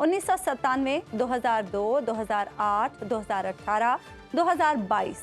1997, 2002, 2008, 2018, 2022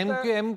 MKM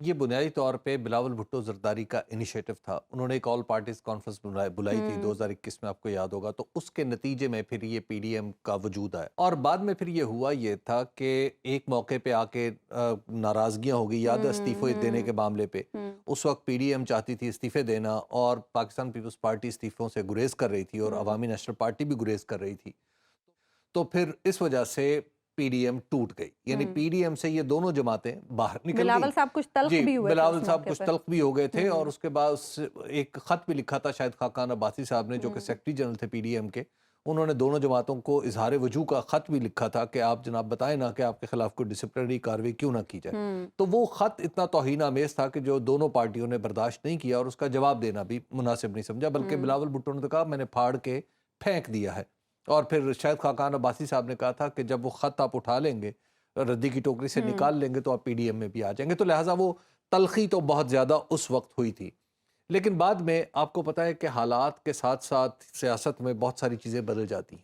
یہ بنیادی طور پہ بلاول بھٹو زرداری کا انیشیٹو تھا. انہوں نے ایک آل پارٹیز کانفرنس بلائی تھی 2021 میں, آپ کو یاد ہوگا. تو اس کے نتیجے میں پھر یہ پی ڈی ایم کا وجود آیا, اور بعد میں پھر یہ ہوا یہ تھا کہ ایک موقع پہ آ کے ناراضگیاں ہو گئی, یاد ہے استعفے دینے کے معاملے پہ. اس وقت پی ڈی ایم چاہتی تھی استعفے دینا, اور پاکستان پیپلز پارٹی استعفوں سے گریز کر رہی تھی, اور عوامی نیشنل پارٹی بھی گریز کر رہی تھی. تو پھر اس وجہ سے پی ڈی ایم ٹوٹ گئی, یعنی پی ڈی ایم سے یہ دونوں جماعتیں باہر نکل گئی. بلاول صاحب کچھ تلخ بھی ہوئے, بلاول صاحب کچھ تلخ بھی ہو گئے تھے, اور اس کے بعد ایک خط بھی لکھا تھا شاہد خاقان عباسی صاحب نے, جو کہ سیکرٹری جنرل تھے پی ڈی ایم کے. انہوں نے دونوں جماعتوں کو اظہار وجوہ کا خط بھی لکھا تھا کہ آپ جناب بتائیں نا کہ آپ کے خلاف کوئی ڈسپلنری کارروائی کیوں نہ کی جائے. تو وہ خط اتنا توہین آمیز تھا کہ جو دونوں پارٹیوں نے برداشت نہیں کیا, اور اس کا جواب دینا بھی مناسب نہیں سمجھا, بلکہ بلاول بھٹو نے تو کہا میں نے پھاڑ کے پھینک دیا ہے. اور پھر شاہد خاقان عباسی صاحب نے کہا تھا کہ جب وہ خط آپ اٹھا لیں گے, ردی کی ٹوکری سے نکال لیں گے, تو آپ پی ڈی ایم میں بھی آ جائیں گے. تو لہٰذا وہ تلخی تو بہت زیادہ اس وقت ہوئی تھی. لیکن بعد میں آپ کو پتہ ہے کہ حالات کے ساتھ ساتھ سیاست میں بہت ساری چیزیں بدل جاتی ہیں.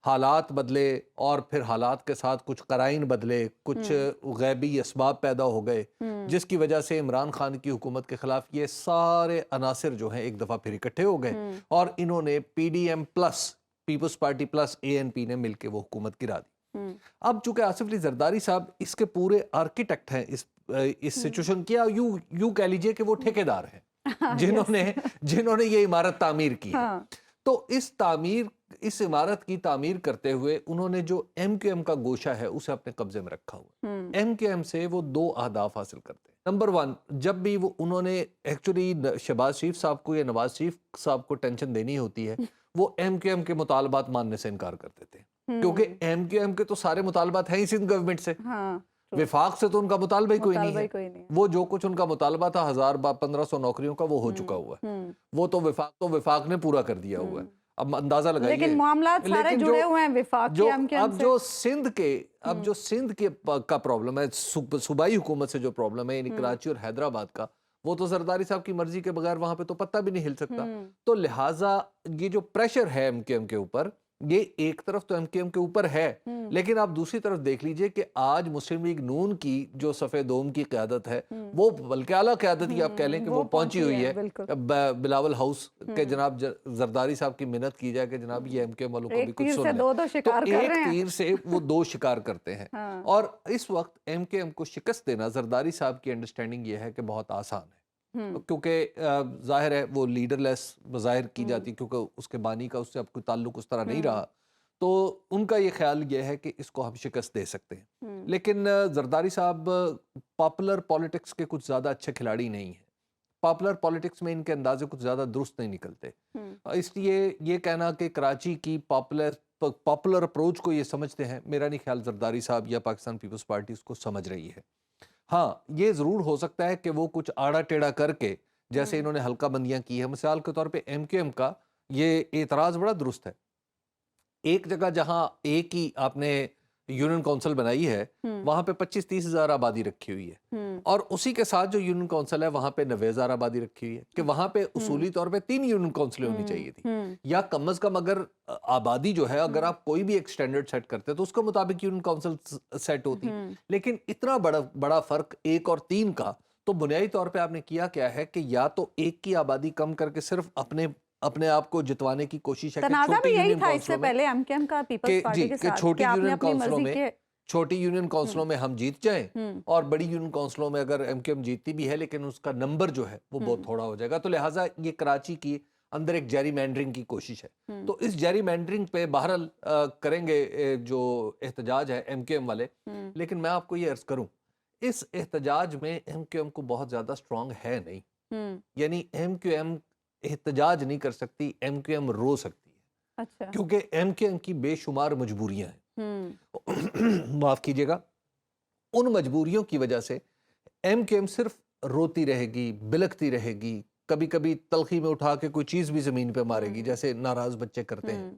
حالات بدلے, اور پھر حالات کے ساتھ کچھ قرائن بدلے, کچھ غیبی اسباب پیدا ہو گئے, جس کی وجہ سے عمران خان کی حکومت کے خلاف یہ سارے عناصر جو ہیں ایک دفعہ پھر اکٹھے ہو گئے, اور انہوں نے P D M plus People's Party plus A N P نے مل کے وہ حکومت گرا دی. اب چونکہ آصف علی زرداری صاحب اس کے پورے آرکیٹیکٹ ہیں اس سچویشن کی, یوں کہہ لیجئے کہ وہ ٹھیکیدار ہیں جنہوں نے یہ عمارت تعمیر کی ہے. تو اس عمارت کی تعمیر کرتے ہوئے انہوں نے جو ایم کیو ایم کا گوشہ ہے اسے اپنے قبضے میں رکھا ہوا. ایم کیو ایم سے وہ دو اہداف حاصل کرتے ہیں. نمبر 1, جب بھی انہوں نے ایکچولی شہباز شریف صاحب کو یا نواز شریف صاحب کو ٹینشن دینی ہوتی ہے, وہ ایم کیو ایم کے مطالبات ماننے سے انکار کرتے تھے, کیونکہ ایم کیو ایم کے تو سارے مطالبات ہیں ہی سندھ گورنمنٹ سے, وفاق سے تو ان کا مطالبہ ہی کوئی نہیں ہے. وہ جو کچھ ان کا مطالبہ تھا 1500 نوکریوں کا, وہ ہو چکا ہوا ہے. وہ تو وفاق نے پورا کر دیا ہوا ہے. اب اندازہ لگائیے, لیکن معاملات سارے جڑے ہوئے ہیں وفاق کے ایم کیو ایم سے. اب جو سندھ کے کا پرابلم ہے, صوبائی حکومت سے جو پرابلم ہے, یعنی کراچی اور حیدرآباد کا, وہ تو زرداری صاحب کی مرضی کے بغیر وہاں پہ تو پتہ بھی نہیں ہل سکتا. تو لہٰذا یہ جو پریشر ہے ایم کیو ایم کے اوپر, یہ ایک طرف تو ایم کیو ایم کے اوپر ہے, لیکن آپ دوسری طرف دیکھ لیجئے کہ آج مسلم لیگ نون کی جو صف دوم کی قیادت ہے, وہ بلکہ اعلیٰ قیادت ہی آپ کہہ لیں کہ وہ پہنچی ہوئی ہے بلاول ہاؤس کہ جناب زرداری صاحب کی منت کی جائے کہ جناب یہ ایم کیو ایم والوں کو بھی کچھ سن لیں. تو ایک تیر سے وہ دو شکار کرتے ہیں. اور اس وقت ایم کیو ایم کو شکست دینا زرداری صاحب کی انڈرسٹینڈنگ یہ ہے کہ بہت آسان ہے, کیونکہ ظاہر ہے وہ لیڈر لیس ظاہر کی جاتی, کیونکہ اس کے بانی کا اس سے اب کوئی تعلق اس طرح نہیں رہا. تو ان کا یہ خیال یہ ہے کہ اس کو ہم شکست دے سکتے ہیں. لیکن زرداری صاحب پاپولر پالیٹکس کے کچھ زیادہ اچھے کھلاڑی نہیں ہیں. پاپولر پالیٹکس میں ان کے اندازے کچھ زیادہ درست نہیں نکلتے. اس لیے یہ کہنا کہ کراچی کی پاپولر اپروچ کو یہ سمجھتے ہیں, میرا نہیں خیال زرداری صاحب یا پاکستان پیپلز پارٹی اس کو سمجھ رہی ہے. ہاں, یہ ضرور ہو سکتا ہے کہ وہ کچھ آڑا ٹیڑھا کر کے, جیسے انہوں نے حلقہ بندیاں کی ہیں, مثال کے طور پہ ایم کیو ایم کا یہ اعتراض بڑا درست ہے. ایک جگہ جہاں ایک ہی آپ نے یونین کونسل بنائی ہے, وہاں پہ 25-30 ہزار آبادی رکھی ہوئی ہے, اور اسی کے ساتھ جو یونین کونسل ہے وہاں پہ 90 ہزار آبادی رکھی ہوئی ہے, کہ وہاں پہ اصولی طور پہ 3 یونین کونسلیں ہونی چاہیے تھی, یا کم از کم اگر آبادی جو ہے, اگر آپ کوئی بھی ایک سٹینڈرڈ سیٹ کرتے تو اس کے مطابق یونین کونسل سیٹ ہوتی. لیکن اتنا بڑا فرق 1 اور 3 کا, تو بنیادی طور پہ آپ نے کیا ہے کہ یا تو ایک کی آبادی کم کر کے صرف اپنے آپ کو جتوانے کی کوشش ہے تنازع بھی یہی تھا اس سے پہلے ایم کیو ایم کا پیپلز پارٹی کے ساتھ, چھوٹی یونین کونسلوں میں ہم جیت جائیں, اور بڑی یونین کونسلوں میں اگر ایم کیو ایم جیتتی بھی ہے لیکن اس کا نمبر جو ہے وہ بہت تھوڑا ہو جائے گا. تو لہٰذا یہ کراچی کی اندر ایک جیری مینڈرنگ کی کوشش ہے. تو اس جیری مینڈرنگ پہ بہرحال کریں گے جو احتجاج ہے ایم کیو ایم والے. لیکن میں آپ کو یہ عرض کروں, اس احتجاج میں ایم کیو ایم کو بہت زیادہ سٹرونگ ہے نہیں. یعنی ایم کیو ایم احتجاج نہیں کر سکتی, ایم کیو ایم رو سکتی ہے, کیونکہ ایم کیو ایم کی بے شمار مجبوریاں ہیں. معاف کیجیے گا, ان مجبوریوں کی وجہ سے ایم کیو ایم صرف روتی رہے گی, بلکتی رہے گی, کبھی کبھی تلخی میں اٹھا کے کوئی چیز بھی زمین پہ مارے گی جیسے ناراض بچے کرتے ہیں.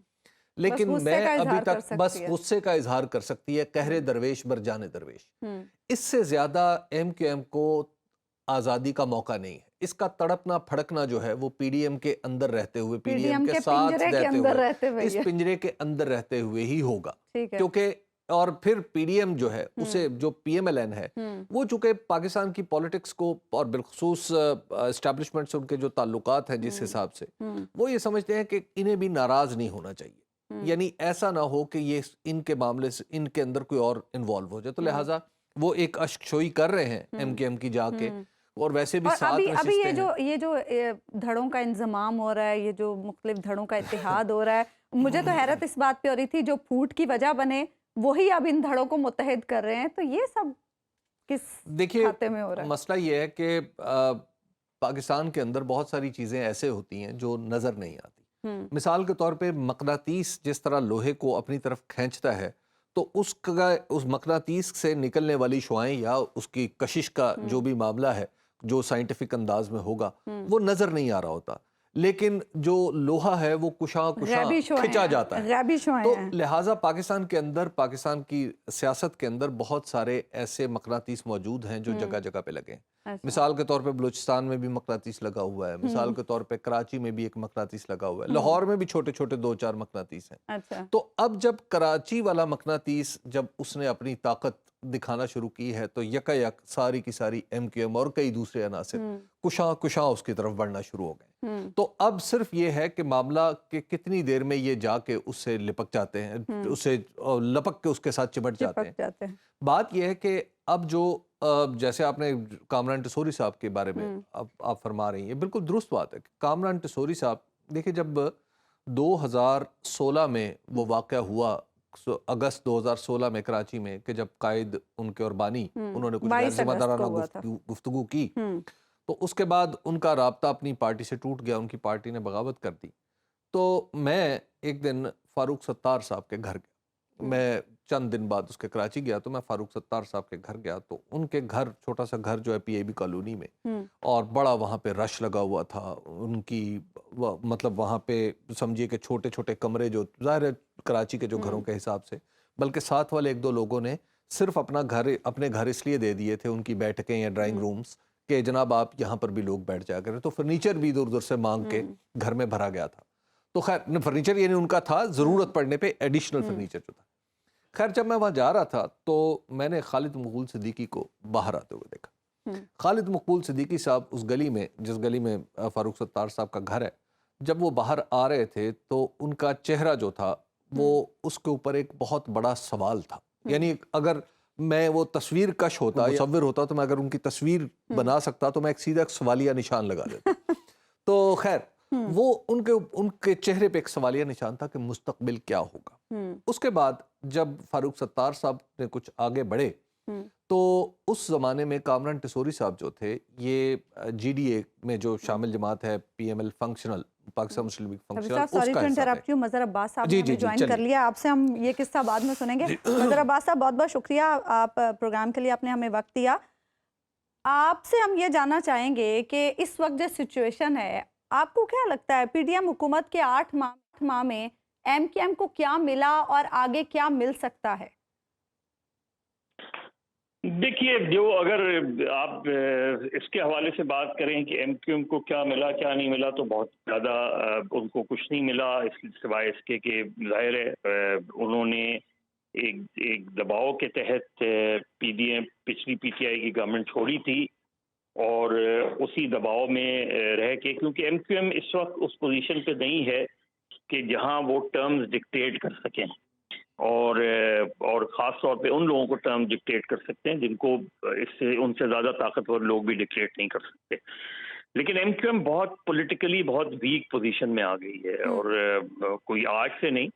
لیکن میں ابھی تک بس غصے کا اظہار کر سکتی ہے, قہر درویش بر جان درویش. اس سے زیادہ ایم کیو ایم کو آزادی کا موقع نہیں ہے. اس کا تڑپنا پھڑکنا جو ہے وہ پی ڈی ایم کے اندر رہتے ہوئے, پی ڈی ایم کے ساتھ رہتے ہوئے, اس پنجرے کے اندر رہتے ہوئے ہی ہوگا, کیونکہ اور پھر پی ڈی ایم جو ہے اسے جو پی ایم ایل این ہے وہ چونکہ پاکستان کی پولیٹکس کو اور بالخصوص اسٹیبلشمنٹ سے ان کے جو تعلقات ہیں جس حساب سے وہ یہ سمجھتے ہیں کہ انہیں بھی ناراض نہیں ہونا چاہیے، یعنی ایسا نہ ہو کہ یہ ان کے معاملے سے ان کے اندر کوئی اور انوالو ہو جائے، تو لہٰذا وہ ایک اشک شوئی کر رہے ہیں ایم کے ایم کی جا کے، اور ویسے بھی ساتھ ابھی یہ جو دھڑوں کا انضمام ہو رہا ہے، یہ جو مختلف دھڑوں کا اتحاد ہو رہا ہے، مجھے تو حیرت اس بات پہ ہو رہی تھی جو پھوٹ کی وجہ بنے وہی اب ان دھڑوں کو متحد کر رہے ہیں، تو یہ سب کس کھاتے میں ہو رہا ہے؟ مسئلہ یہ ہے کہ پاکستان کے اندر بہت ساری چیزیں ایسے ہوتی ہیں جو نظر نہیں آتی. مثال کے طور پہ مقناطیس جس طرح لوہے کو اپنی طرف کھینچتا ہے تو اس مقناطیس سے نکلنے والی شعائیں یا اس کی کشش کا جو بھی معاملہ ہے جو سائنٹیفک انداز میں ہوگا وہ نظر نہیں آ رہا ہوتا، لیکن جو لوہا ہے وہ کشاں کھچا جاتا ہے. تو لہٰذا پاکستان کے اندر، پاکستان کی سیاست کے اندر بہت سارے ایسے مقناطیس موجود ہیں جو جگہ جگہ پہ لگے ہیں. مثال کے طور پہ بلوچستان میں بھی مقناطیس لگا ہوا ہے، مثال کے طور پہ کراچی میں بھی ایک مقناطیس لگا ہوا ہے، لاہور میں بھی چھوٹے چھوٹے 2-4 مقناطیس ہیں. تو اب جب کراچی والا مقناطیس جب اس نے اپنی طاقت دکھانا شروع کی ہے تو یک ساری کی ساری ایم کیو ایم اور کئی دوسرے عناصر کشاں اس کی طرف بڑھنا شروع ہو گئے. تو اب صرف یہ ہے کہ معاملہ کہ کتنی دیر میں یہ جا کے اس سے لپک جاتے ہیں، اسے لپک کے اس کے ساتھ چمٹ جاتے ہیں. بات یہ ہے کہ اب جو جیسے آپ نے کامران ٹسوری صاحب کے بارے میں آپ فرما رہی ہیں، بالکل درست بات ہے. کامران ٹسوری صاحب دیکھیں جب 2016 میں وہ واقعہ ہوا، اگست 2016 میں کراچی میں، کہ جب قائد ان کے اور بانی انہوں نے کچھ غیر ذمہ دارانہ گفتگو کی تو اس کے بعد ان کا رابطہ اپنی پارٹی سے ٹوٹ گیا، ان کی پارٹی نے بغاوت کر دی. تو میں ایک دن فاروق ستار صاحب کے گھر گیا، میں چند دن بعد اس کے کراچی گیا تو میں فاروق ستار صاحب کے گھر گیا تو ان کے گھر، چھوٹا سا گھر جو ہے پی اے بی کالونی میں، اور بڑا وہاں پہ رش لگا ہوا تھا. ان کی مطلب وہاں پہ سمجھیے کہ چھوٹے چھوٹے کمرے جو ظاہر ہے کراچی کے جو گھروں کے حساب سے، بلکہ ساتھ والے 1-2 لوگوں نے صرف اپنے گھر اس لیے دے دیے تھے، ان کی بیٹھکیں یا ڈرائنگ رومز، کہ جناب آپ یہاں پر بھی لوگ بیٹھ جا کریں. تو فرنیچر بھی ادھر ادھر سے مانگ کے گھر میں بھرا گیا تھا. تو خیر فرنیچر یعنی ان کا تھا ضرورت پڑنے پہ ایڈیشنل فرنیچر جو تھا. خیر جب میں وہاں جا رہا تھا تو میں نے خالد مقبول صدیقی کو باہر آتے ہوئے دیکھا. خالد مقبول صدیقی صاحب اس گلی میں، جس گلی میں فاروق ستار صاحب کا گھر ہے، جب وہ باہر آ رہے تھے تو ان کا چہرہ جو تھا وہ اس کے اوپر ایک بہت بڑا سوال تھا. یعنی اگر میں وہ تصویر کش ہوتا، مصور ہوتا، تو میں اگر ان کی تصویر بنا سکتا تو میں ایک سیدھا سوالیہ نشان لگا دیتا. تو خیر وہ ان کے چہرے پہ ایک سوالیہ نشان تھا کہ مستقبل کیا ہوگا. اس کے بعد جب فاروق ستار صاحب نے کچھ آگے بڑھے تو اس زمانے میں کامران ٹسوری صاحب جو تھے، یہ جی ڈی اے میں جو شامل جماعت ہے، P M L functional, Pakistan Muslim League functional, اس کا حصہ تھے. مظہر عباس صاحب نے جوائن کر لیا. آپ سے ہم یہ قصہ بعد میں سنیں گے. مظہر عباس صاحب بہت بہت شکریہ، آپ پروگرام کے لیے آپ نے ہمیں وقت دیا. آپ سے ہم یہ جاننا چاہیں گے کہ اس وقت جو سچویشن ہے، آپ کو کیا لگتا ہے پی ڈی ایم حکومت کے 8 ماہ میں ایم کیو ایم کو کیا ملا اور آگے کیا مل سکتا ہے؟ دیکھیے، جو اگر آپ اس کے حوالے سے بات کریں کہ ایم کیو ایم کو کیا ملا کیا نہیں ملا، تو بہت زیادہ ان کو کچھ نہیں ملا، سوائے اس کے کہ ظاہر ہے انہوں نے ایک دباؤ کے تحت پی ڈی ایم پچھلی پی ٹی آئی کی گورنمنٹ چھوڑی تھی، اور اسی دباؤ میں رہ کے، کیونکہ ایم کیو ایم اس وقت اس پوزیشن پہ نہیں ہے کہ جہاں وہ ٹرمز ڈکٹیٹ کر سکیں، اور خاص طور پہ ان لوگوں کو ٹرم ڈکٹیٹ کر سکتے ہیں جن کو ان سے زیادہ طاقتور لوگ بھی ڈکٹیٹ نہیں کر سکتے. لیکن ایم کیو ایم بہت پولیٹیکلی بہت ویک پوزیشن میں آ گئی ہے، اور کوئی آج سے نہیں،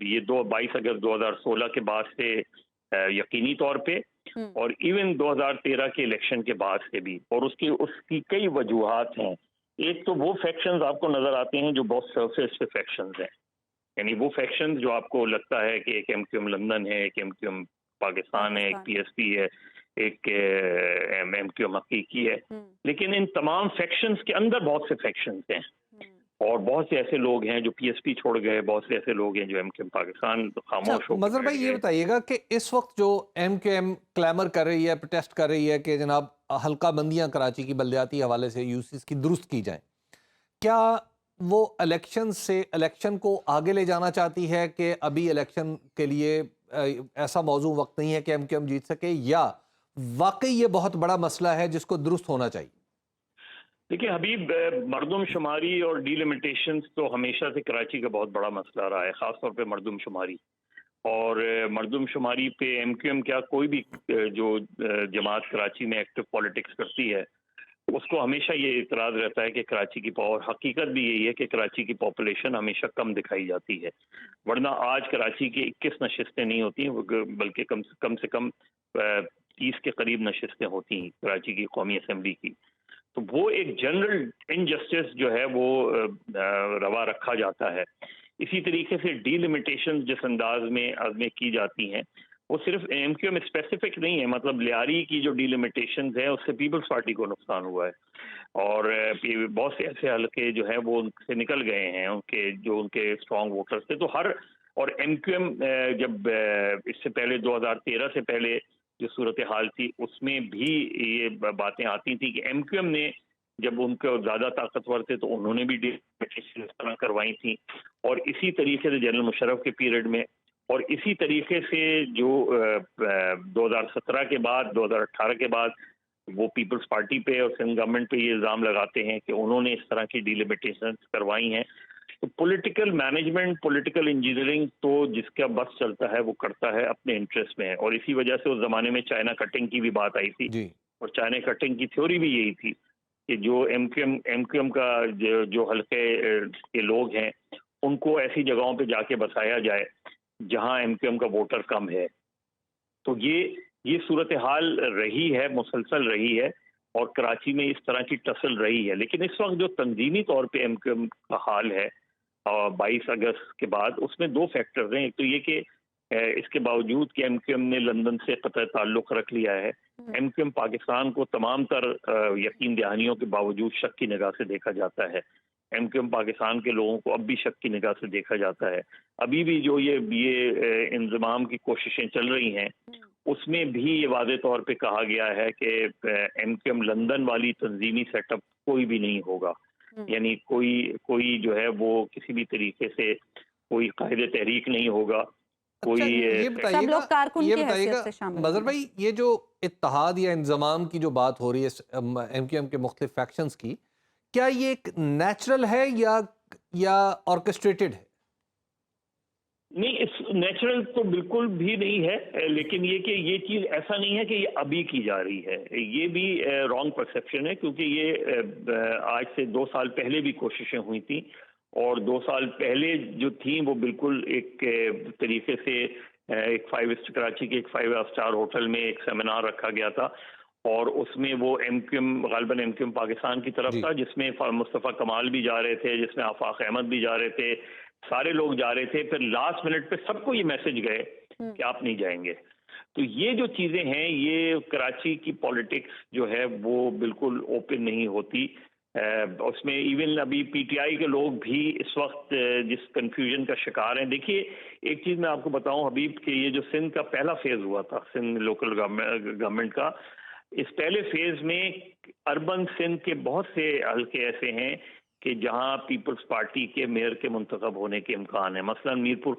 یہ 22 اگست 2016 کے بعد سے یقینی طور پہ، اور ایون 2013 کے الیکشن کے بعد سے بھی، اور اس کی کئی وجوہات ہیں. ایک تو وہ فیکشنز آپ کو نظر آتے ہیں جو بہت سرفیس پہ فیکشنز ہیں، یعنی وہ فیکشنز جو آپ کو لگتا ہے کہ ایک ایم کیو ایم لندن ہے، ایک ایم کیو ایم پاکستان ہے، ایک پی ایس پی ہے، ایک ایم کیو ایم حقیقی ہے. لیکن ان تمام فیکشنز کے اندر بہت سے فیکشنز ہیں، اور بہت سے ایسے لوگ ہیں جو پی ایس پی چھوڑ گئے، بہت سے ایسے لوگ ہیں جو ایم کیو ایم پاکستان خاموش ہو. مظہر بھائی یہ بتائیے گا کہ اس وقت جو ایم کیو ایم کلیمر کر رہی ہے، پروٹیسٹ کر رہی ہے کہ جناب حلقہ بندیاں کراچی کی بلدیاتی حوالے سے یو سیز کی درست کی جائیں، کیا وہ الیکشن کو آگے لے جانا چاہتی ہے کہ ابھی الیکشن کے لیے ایسا موضوع وقت نہیں ہے کہ ایم کیو ایم جیت سکے، یا واقعی یہ بہت بڑا مسئلہ ہے جس کو درست ہونا چاہیے؟ دیکھیں حبیب، مردم شماری اور ڈیلیمیٹیشنز تو ہمیشہ سے کراچی کا بہت بڑا مسئلہ رہا ہے، خاص طور پہ مردم شماری. اور مردم شماری پہ ایم کیو ایم کیا کوئی بھی جو جماعت کراچی میں ایکٹیو پالیٹکس کرتی ہے اس کو ہمیشہ یہ اعتراض رہتا ہے کہ کراچی کی پاور، حقیقت بھی یہی ہے کہ کراچی کی پاپولیشن ہمیشہ کم دکھائی جاتی ہے، ورنہ آج کراچی کی 21 نشستیں نہیں ہوتی ہیں بلکہ کم سے کم 30 کے قریب نشستیں ہوتی ہیں کراچی کی قومی اسمبلی کی. تو وہ ایک جنرل انجسٹس جو ہے وہ روا رکھا جاتا ہے. اسی طریقے سے ڈی لمیٹیشن جس انداز میں کی جاتی ہیں وہ صرف ایم کیو ایم اسپیسیفک نہیں ہے، مطلب لیاری کی جو ڈی لمیٹیشنز ہیں اس سے پیپلز پارٹی کو نقصان ہوا ہے، اور بہت سے ایسے حلقے جو ہیں وہ ان سے نکل گئے ہیں، ان کے اسٹرانگ ووٹرز تھے. تو اور ایم کیو ایم جب اس سے پہلے 2013 سے پہلے جو صورتحال تھی اس میں بھی یہ باتیں آتی تھیں کہ ایم کیو ایم نے جب ان کو زیادہ طاقتور تھے تو انہوں نے بھی ڈی لمیٹیشن اس طرح کروائی تھیں، اور اسی طریقے سے جنرل مشرف کے پیریڈ میں، اور اسی طریقے سے جو 2017 کے بعد 2018 کے بعد وہ پیپلز پارٹی پہ اور سندھ گورنمنٹ پہ یہ الزام لگاتے ہیں کہ انہوں نے اس طرح کی ڈی لمیٹیشن کروائی ہیں. تو پولیٹیکل مینجمنٹ، پولیٹیکل انجینئرنگ تو جس کا بس چلتا ہے وہ کرتا ہے اپنے انٹرسٹ میں، اور اسی وجہ سے اس زمانے میں چائنا کٹنگ کی بھی بات آئی تھی جی. اور چائنا کٹنگ کی تھیوری بھی یہی تھی کہ جو ایم کیو ایم کا جو حلقے کے لوگ ہیں ان کو ایسی جگہوں پہ جا کے بسایا جائے جہاں ایم کیو ایم کا ووٹر کم ہے. تو یہ صورتحال رہی ہے، مسلسل رہی ہے، اور کراچی میں اس طرح کی ٹسل رہی ہے. لیکن اس وقت جو تنظیمی طور پہ ایم کیو ایم کا حال ہے 22 اگست کے بعد، اس میں دو فیکٹرز ہیں. ایک تو یہ کہ اس کے باوجود کہ ایم کیو ایم نے لندن سے قطع تعلق رکھ لیا ہے، ایم کیو ایم پاکستان کو تمام تر یقین دہانیوں کے باوجود شک کی نگاہ سے دیکھا جاتا ہے. ایم کیو ایم پاکستان کے لوگوں کو اب بھی شک کی نگاہ سے دیکھا جاتا ہے. ابھی بھی جو یہ انضمام کی کوششیں چل رہی ہیں اس میں بھی یہ واضح طور پہ کہا گیا ہے کہ ایم کیو ایم لندن والی تنظیمی سیٹ اپ کوئی بھی نہیں ہوگا، یعنی کوئی جو ہے وہ کسی بھی طریقے سے کوئی قائد تحریک نہیں ہوگا. کوئی یہ بتائیے گا مظہر بھائی، یہ جو اتحاد یا انضمام کی جو بات ہو رہی ہے ایم کیو ایم کے مختلف فیکشنز کی، کیا یہ ایک نیچرل ہے یا آرکسٹریٹڈ ہے؟ نہیں، نیچرل تو بالکل بھی نہیں ہے، لیکن یہ کہ یہ چیز ایسا نہیں ہے کہ یہ ابھی کی جا رہی ہے، یہ بھی رانگ پرسیپشن ہے، کیونکہ یہ آج سے 2 سال پہلے بھی کوششیں ہوئی تھیں، اور 2 سال پہلے جو تھیں وہ بالکل ایک طریقے سے ایک کراچی کے ایک 5 اسٹار ہوٹل میں ایک سیمینار رکھا گیا تھا، اور اس میں وہ ایم کیو ایم غالباً ایم کیو ایم پاکستان کی طرف تھا، جس میں مصطفیٰ کمال بھی جا رہے تھے، جس میں آفاق احمد بھی جا رہے تھے، سارے لوگ جا رہے تھے. پھر لاسٹ منٹ پہ سب کو یہ میسج گئے کہ آپ نہیں جائیں گے. تو یہ جو چیزیں ہیں، یہ کراچی کی پولیٹکس جو ہے وہ بالکل اوپن نہیں ہوتی. اس میں ایون ابھی پی ٹی آئی کے لوگ بھی اس وقت جس کنفیوژن کا شکار ہیں. دیکھیے ایک چیز میں آپ کو بتاؤں حبیب کہ یہ جو سندھ کا پہلا فیز ہوا تھا، سندھ لوکل گورنمنٹ کا، اس پہلے فیز میں اربن سندھ کے بہت سے حلقے ایسے ہیں کہ جہاں پیپلز پارٹی کے میئر کے منتخب ہونے کے امکان ہیں. مثلا میرپور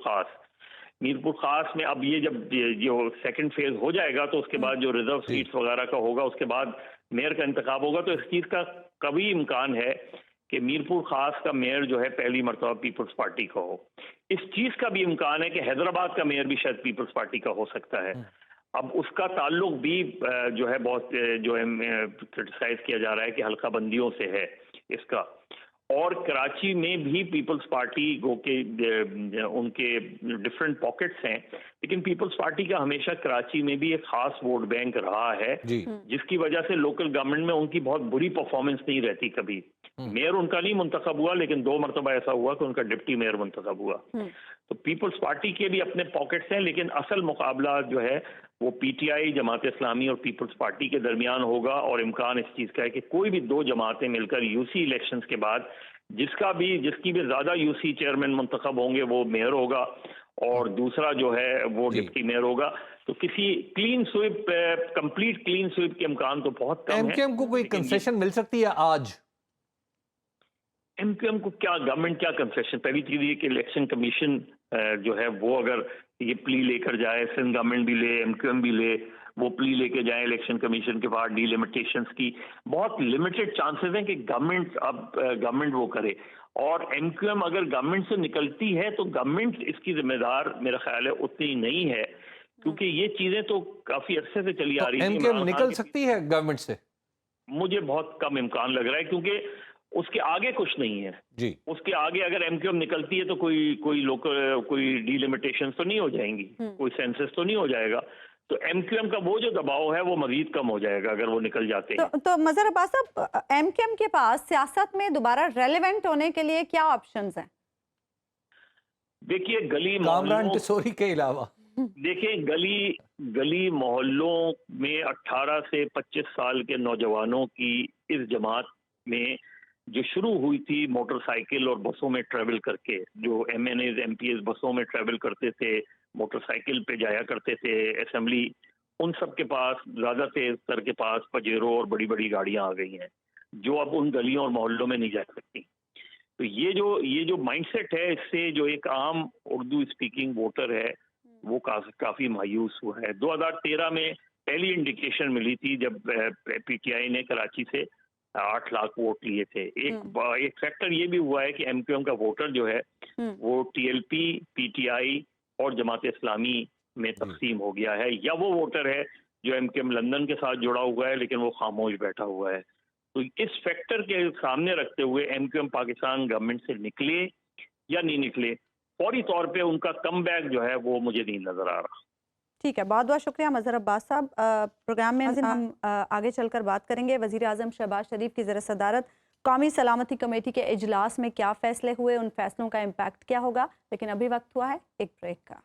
خاص میں اب یہ جب جو سیکنڈ فیز ہو جائے گا تو اس کے بعد جو ریزرو سیٹس وغیرہ کا ہوگا اس کے بعد میئر کا انتخاب ہوگا، تو اس چیز کا قوی امکان ہے کہ میرپور خاص کا میئر جو ہے پہلی مرتبہ پیپلز پارٹی کا ہو. اس چیز کا بھی امکان ہے کہ حیدرآباد کا میئر بھی شاید پیپلز پارٹی کا ہو سکتا ہے. اب اس کا تعلق بھی جو ہے بہت جو ہے کرٹیسائز کیا جا رہا ہے کہ حلقہ بندیوں سے ہے اس کا. اور کراچی میں بھی پیپلز پارٹی گو کہ ان کے ڈفرینٹ پاکٹس ہیں، لیکن پیپلز پارٹی کا ہمیشہ کراچی میں بھی ایک خاص ووٹ بینک رہا ہے، جس کی وجہ سے لوکل گورنمنٹ میں ان کی بہت بری پرفارمنس نہیں رہتی. کبھی میئر ان کا نہیں منتخب ہوا، لیکن 2 مرتبہ ایسا ہوا کہ ان کا ڈپٹی میئر منتخب ہوا. تو پیپلز پارٹی کے بھی اپنے پاکٹس ہیں، لیکن اصل مقابلہ جو ہے وہ P T I, Jamaat Islami اور پیپلز پارٹی کے درمیان ہوگا. اور امکان اس چیز کا ہے کہ کوئی بھی 2 جماعتیں مل کر یو سی الیکشنز کے بعد جس کی بھی زیادہ یو سی چیئرمین منتخب ہوں گے وہ میئر ہوگا، اور دوسرا جو ہے وہ ڈپٹی میئر ہوگا. تو کسی clean sweep, complete clean sweep کے امکان تو بہت کم ہے. ایم کیو ایم کو کوئی کنسیشن مل سکتی ہے آج؟ ایم کیو ایم کو کیا گورنمنٹ کیا کنسیشن؟ پہلی چیز یہ کہ الیکشن کمیشن جو ہے وہ اگر یہ پلی لے کر جائے، سندھ گورنمنٹ بھی لے، MQM بھی لے، وہ پلی لے کے جائیں الیکشن کمیشن کے پاس ڈیلیمیٹیشنز کی. بہت لمیٹڈ چانسز ہیں کہ گورنمنٹ وہ کرے. اور MQM اگر گورنمنٹ سے نکلتی ہے تو گورنمنٹ اس کی ذمہ دار میرا خیال ہے اتنی نہیں ہے، کیونکہ یہ چیزیں تو کافی عرصے سے چلی آ رہی ہیں. MQM نکل سکتی ہے گورنمنٹ سے؟ مجھے بہت کم امکان لگ رہا ہے، کیونکہ اس کے آگے کچھ نہیں ہے. جی اس کے آگے اگر MQM نکلتی ہے تو کوئی لوکل کوئی ڈیلیمیٹیشن تو نہیں ہو جائیں گی، کوئی سینسس تو نہیں ہو جائے گا. تو MQM کا وہ جو دباؤ ہے وہ مزید کم ہو جائے گا اگر وہ نکل جاتے ہیں. تو مظہر عباس صاحب، MQM کے پاس سیاست میں دوبارہ ریلیونٹ ہونے کے لیے کیا آپشنز ہیں؟ دیکھیے گلی کامران محلوں ٹسوری کے علاوہ دیکھیں گلی محلوں میں 18 سے 25 سال کے نوجوانوں کی اس جماعت میں جو شروع ہوئی تھی موٹر سائیکل اور بسوں میں ٹریول کر کے، جو MNAs MPs بسوں میں ٹریول کرتے تھے، موٹر سائیکل پہ جایا کرتے تھے اسمبلی، ان سب کے پاس زیادہ تر کے پاس پجیرو اور بڑی بڑی گاڑیاں آ گئی ہیں جو اب ان گلیوں اور محلوں میں نہیں جا سکتی. تو یہ جو مائنڈ سیٹ ہے، اس سے جو ایک عام اردو اسپیکنگ ووٹر ہے وہ کافی مایوس ہوا ہے. 2013 میں پہلی انڈیکیشن ملی تھی جب PTI نے کراچی سے 8 لاکھ ووٹ لیے تھے. ایک فیکٹر یہ بھی ہوا ہے کہ MQM کا ووٹر جو ہے وہ TLP PTI اور جماعت اسلامی میں تقسیم ہو گیا ہے، یا وہ ووٹر ہے جو MQM لندن کے ساتھ جڑا ہوا ہے لیکن وہ خاموش بیٹھا ہوا ہے. تو اس فیکٹر کے سامنے رکھتے ہوئے MQM پاکستان گورنمنٹ سے نکلے یا نہیں نکلے، فوری طور پہ ان کا کم بیک جو ہے وہ مجھے نہیں نظر آ رہا. ٹھیک ہے، بہت بہت شکریہ مظہر عباس صاحب. پروگرام میں ہم آگے چل کر بات کریں گے وزیر اعظم شہباز شریف کی زیر صدارت قومی سلامتی کمیٹی کے اجلاس میں کیا فیصلے ہوئے، ان فیصلوں کا امپیکٹ کیا ہوگا. لیکن ابھی وقت ہوا ہے ایک بریک کا.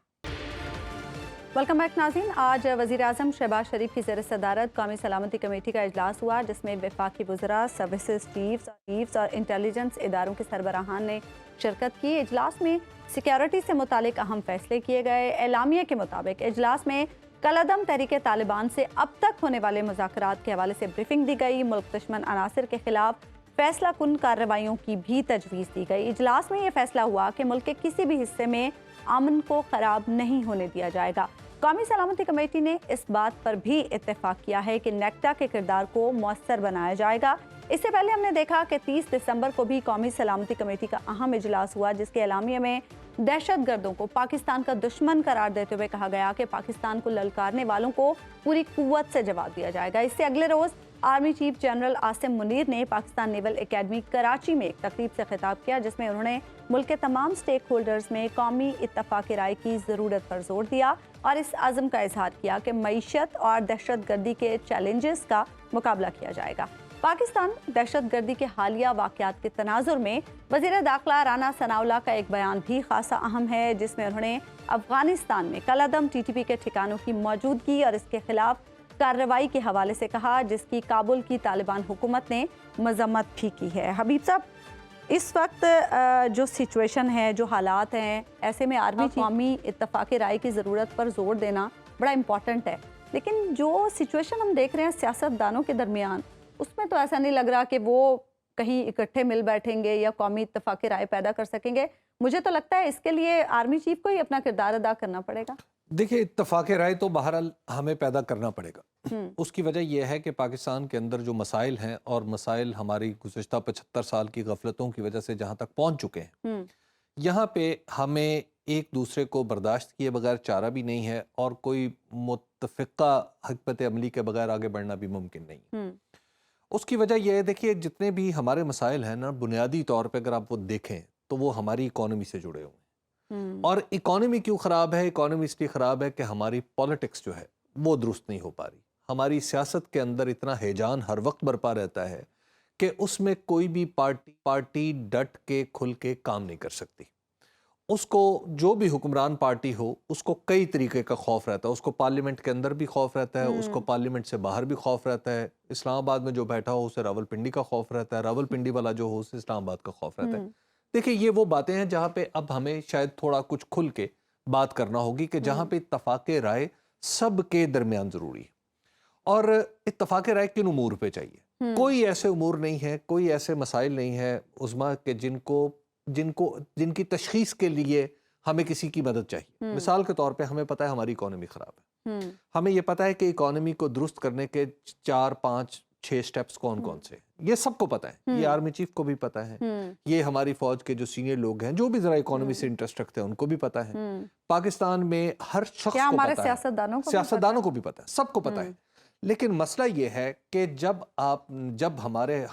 ویلکم بیک ناظرین. آج وزیر اعظم شہباز شریف کی زیر صدارت قومی سلامتی کمیٹی کا اجلاس ہوا، جس میں وفاقی وزراء، سروسز چیفز اور انٹیلیجنس اداروں کے سربراہان نے شرکت کی. اجلاس میں سیکیورٹی سے متعلق اہم فیصلے کیے گئے. اعلامیہ کے مطابق اجلاس میں کالعدم تحریک طالبان سے اب تک ہونے والے مذاکرات کے حوالے سے بریفنگ دی گئی. ملک دشمن عناصر کے خلاف فیصلہ کن کارروائیوں کی بھی تجویز دی گئی. اجلاس میں یہ فیصلہ ہوا کہ ملک کے کسی بھی حصے میں امن کو خراب نہیں ہونے دیا جائے گا. قومی سلامتی کمیٹی نے اس بات پر بھی اتفاق کیا ہے کہ نیکٹا کے کردار کو مؤثر بنایا جائے گا. اس سے پہلے ہم نے دیکھا کہ 30 دسمبر کو بھی قومی سلامتی کمیٹی کا اہم اجلاس ہوا، جس کے اعلامیے میں دہشت گردوں کو پاکستان کا دشمن قرار دیتے ہوئے کہا گیا کہ پاکستان کو للکارنے والوں کو پوری قوت سے جواب دیا جائے گا. اس سے اگلے روز army chief general Asim Munir نے پاکستان نیول اکیڈمی کراچی میں ایک تقریب سے خطاب کیا، جس میں انہوں نے ملک کے تمام سٹیک ہولڈرز میں قومی اتفاق رائے کی ضرورت پر زور دیا اور اس عزم کا اظہار کیا کہ معیشت اور دہشت گردی کے چیلنجز کا مقابلہ کیا جائے گا. پاکستان دہشت گردی کے حالیہ واقعات کے تناظر میں وزیر داخلہ رانا ثناء اللہ کا ایک بیان بھی خاصا اہم ہے، جس میں انہوں نے افغانستان میں کالعدم TTP کے ٹھکانوں کی موجودگی اور اس کے خلاف کارروائی کے حوالے سے کہا، جس کی کابل کی طالبان حکومت نے مذمت بھی کی ہے. حبیب صاحب، اس وقت جو سچویشن ہے، جو حالات ہیں، ایسے میں آرمی قومی اتفاق رائے کی ضرورت پر زور دینا بڑا امپورٹنٹ ہے، لیکن جو سچویشن ہم دیکھ رہے ہیں سیاستدانوں کے درمیان، اس میں تو ایسا نہیں لگ رہا کہ وہ کہیں اکٹھے مل بیٹھیں گے یا قومی اتفاق رائے پیدا کر سکیں گے. مجھے تو لگتا ہے اس کے لیے آرمی چیف کو ہی اپنا کردار ادا کرنا پڑے گا. دیکھیں، اتفاق رائے تو بہرحال ہمیں پیدا کرنا پڑے گا. اس کی وجہ یہ ہے کہ پاکستان کے اندر جو مسائل ہیں، اور مسائل ہماری گزشتہ 75 سال کی غفلتوں کی وجہ سے جہاں تک پہنچ چکے ہیں، یہاں پہ ہمیں ایک دوسرے کو برداشت کیے بغیر چارہ بھی نہیں ہے، اور کوئی متفقہ حکمت عملی کے بغیر آگے بڑھنا بھی ممکن نہیں. اس کی وجہ یہ ہے، دیکھیے جتنے بھی ہمارے مسائل ہیں نا، بنیادی طور پہ اگر آپ وہ دیکھیں تو وہ ہماری اکانومی سے جڑے ہوئے ہیں. اور اکانومی کیوں خراب ہے؟ اکانومی اس لیے خراب ہے کہ ہماری پالیٹکس جو ہے وہ درست نہیں ہو پا رہی. ہماری سیاست کے اندر اتنا ہیجان ہر وقت برپا رہتا ہے کہ اس میں کوئی بھی پارٹی ڈٹ کے کھل کے کام نہیں کر سکتی. اس کو جو بھی حکمران پارٹی ہو، اس کو کئی طریقے کا خوف رہتا ہے. اس کو پارلیمنٹ کے اندر بھی خوف رہتا ہے، اس کو پارلیمنٹ سے باہر بھی خوف رہتا ہے. اسلام آباد میں جو بیٹھا ہو اسے راولپنڈی کا خوف رہتا ہے، راولپنڈی والا جو ہو اسے اسلام آباد کا خوف رہتا ہے. دیکھیں، یہ وہ باتیں ہیں جہاں پہ اب ہمیں شاید تھوڑا کچھ کھل کے بات کرنا ہوگی کہ جہاں پہ اتفاق رائے سب کے درمیان ضروری ہے. اور اتفاق رائے کن امور پہ چاہیے؟ کوئی ایسے امور نہیں ہے، کوئی ایسے مسائل نہیں ہے عظمیٰ کہ جن کی تشخیص کے لیے ہمیں کسی کی مدد چاہیے. مثال کے طور پہ ہمیں پتہ ہے ہماری اکانومی خراب ہے, ہمیں یہ پتہ ہے کہ اکانومی کو درست کرنے کے 4 5 6 سٹیپس کون کون سے, یہ سب کو پتہ ہے, یہ آرمی چیف کو بھی پتہ ہے, یہ ہماری فوج کے جو سینئر لوگ ہیں جو بھی ذرا اکانومی سے انٹرسٹ رکھتے ہیں ان کو بھی پتہ ہے, پاکستان میں ہر شخص کو پتہ ہے, سیاستدانوں کو بھی پتہ ہے, سب کو پتہ ہے. لیکن مسئلہ یہ ہے کہ جب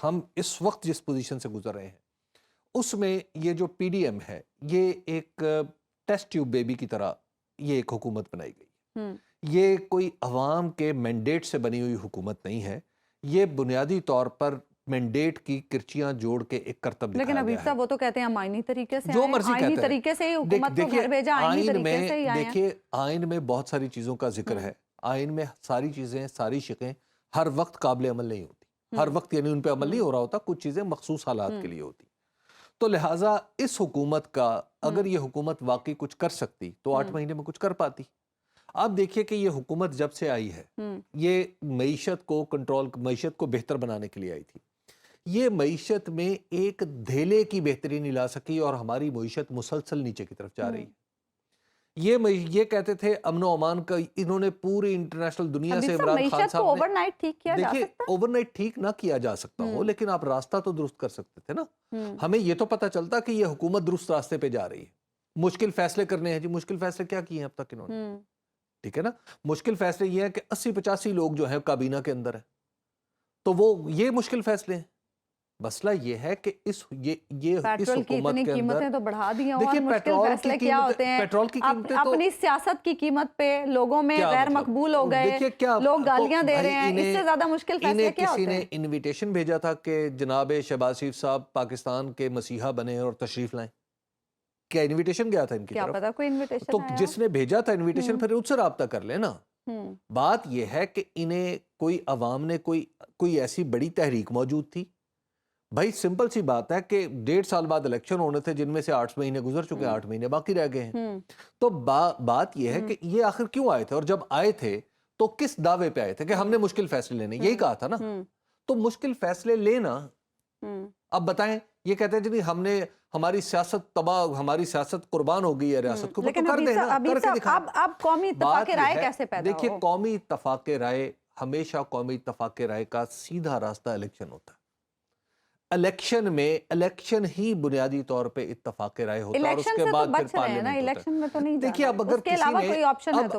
ہم اس وقت جس پوزیشن سے گزر رہے ہیں اس میں یہ جو پی ڈی ایم ہے یہ ایک ٹیسٹ ٹیوب بیبی کی طرح یہ ایک حکومت بنائی گئی. یہ کوئی عوام کے مینڈیٹ سے بنی ہوئی حکومت نہیں ہے, یہ بنیادی طور پر مینڈیٹ کی کرچیاں جوڑ کے ایک کرتب دکھایا گیا ہے. لیکن ابھی صاحب وہ تو کہتے ہیں ہم آئینی طریقے سے جو مرضی آئینی کہتے ہیں, طریقے سے ہی حکومت کو گھر بھیجا, آئینی طریقے سے ہی آئے ہیں. دیکھیے آئین میں بہت ساری چیزوں کا ذکر ہے, آئین میں ساری چیزیں ساری شقیں ہر وقت قابل عمل نہیں ہوتی, ہر وقت یعنی ان پہ عمل نہیں ہو رہا ہوتا, کچھ چیزیں مخصوص حالات کے لیے ہوتی. تو لہٰذا اس حکومت کا اگر یہ حکومت واقعی کچھ کر سکتی تو 8 مہینے میں کچھ کر پاتی. آپ دیکھیے کہ یہ حکومت جب سے آئی ہے یہ معیشت کو بہتر بنانے کے لیے آئی تھی. یہ معیشت میں ایک دھیلے کی بہتری نہیں لا سکی اور ہماری معیشت مسلسل نیچے کی طرف جا رہی ہے. یہ کہتے تھے امن و امان کا, انہوں نے پوری انٹرنیشنل دنیا سے عمران خان صاحب نے اوور نائٹ ٹھیک کیا جا دیکھیے سکتا, اوور نائٹ ٹھیک نہ کیا جا سکتا ہو لیکن آپ راستہ تو درست کر سکتے تھے نا. ہمیں یہ تو پتہ چلتا کہ یہ حکومت درست راستے پہ جا رہی ہے. مشکل فیصلے کرنے ہیں, جی مشکل فیصلے کیا کیے ہیں اب تک انہوں نے, ٹھیک ہے نا. مشکل فیصلے یہ ہیں کہ 80-85 لوگ جو ہیں کابینہ کے اندر ہیں, تو وہ یہ مشکل فیصلے ہیں. مسئلہ یہ ہے کہ اس حکومت کے اندر تو بڑھا دی ہیں, دیکھیے اور مشکل فیصلے کیا ہوتے ہیں, پیٹرول کی قیمتیں تو اپنی سیاست کی قیمت پہ لوگوں میں غیر مقبول ہو گئے, لوگ گالیاں دے رہے ہیں, اس سے زیادہ مشکل فیصلے کیا ہوتے ہیں. کسی نے انویٹیشن بھیجا تھا کہ جناب شہباز شریف صاحب پاکستان کے مسیحا بنے اور تشریف لائیں, کیا انویٹیشن گیا تھا ان کی طرف؟ کیا پتا کوئی انویٹیشن تو جس نے بھیجا تھا انویٹیشن پھر اس سے رابطہ کر لینا. بات یہ ہے کہ انہیں کوئی عوام نے کوئی ایسی بڑی تحریک موجود تھی. بھائی سمپل سی بات ہے کہ 1.5 سال بعد الیکشن ہونے تھے جن میں سے 8 مہینے گزر چکے ہیں, 8 مہینے باقی رہ گئے ہیں. تو بات یہ ہے کہ یہ آخر کیوں آئے تھے, اور جب آئے تھے تو کس دعوے پہ آئے تھے کہ ہم نے مشکل فیصلے لینے, یہی کہا تھا نا. تو مشکل فیصلے لینا, اب بتائیں یہ کہتے ہیں جی ہم نے ہماری سیاست تباہ, ہماری سیاست قربان ہو گئی ہے ریاست کو, تو کر دیں نا, کر کے دکھائیں. اب قومی اتفاق رائے کیسے پیدا ہو؟ دیکھیے قومی اتفاق رائے ہمیشہ قومی اتفاق رائے کا سیدھا راستہ الیکشن ہوتا ہے. الیکشن ہی بنیادی طور پہ اتفاق رائے ہوتا ہے, اور اس کے بعد پھر پارلیمنٹ ہوتا ہے. دیکھیے اب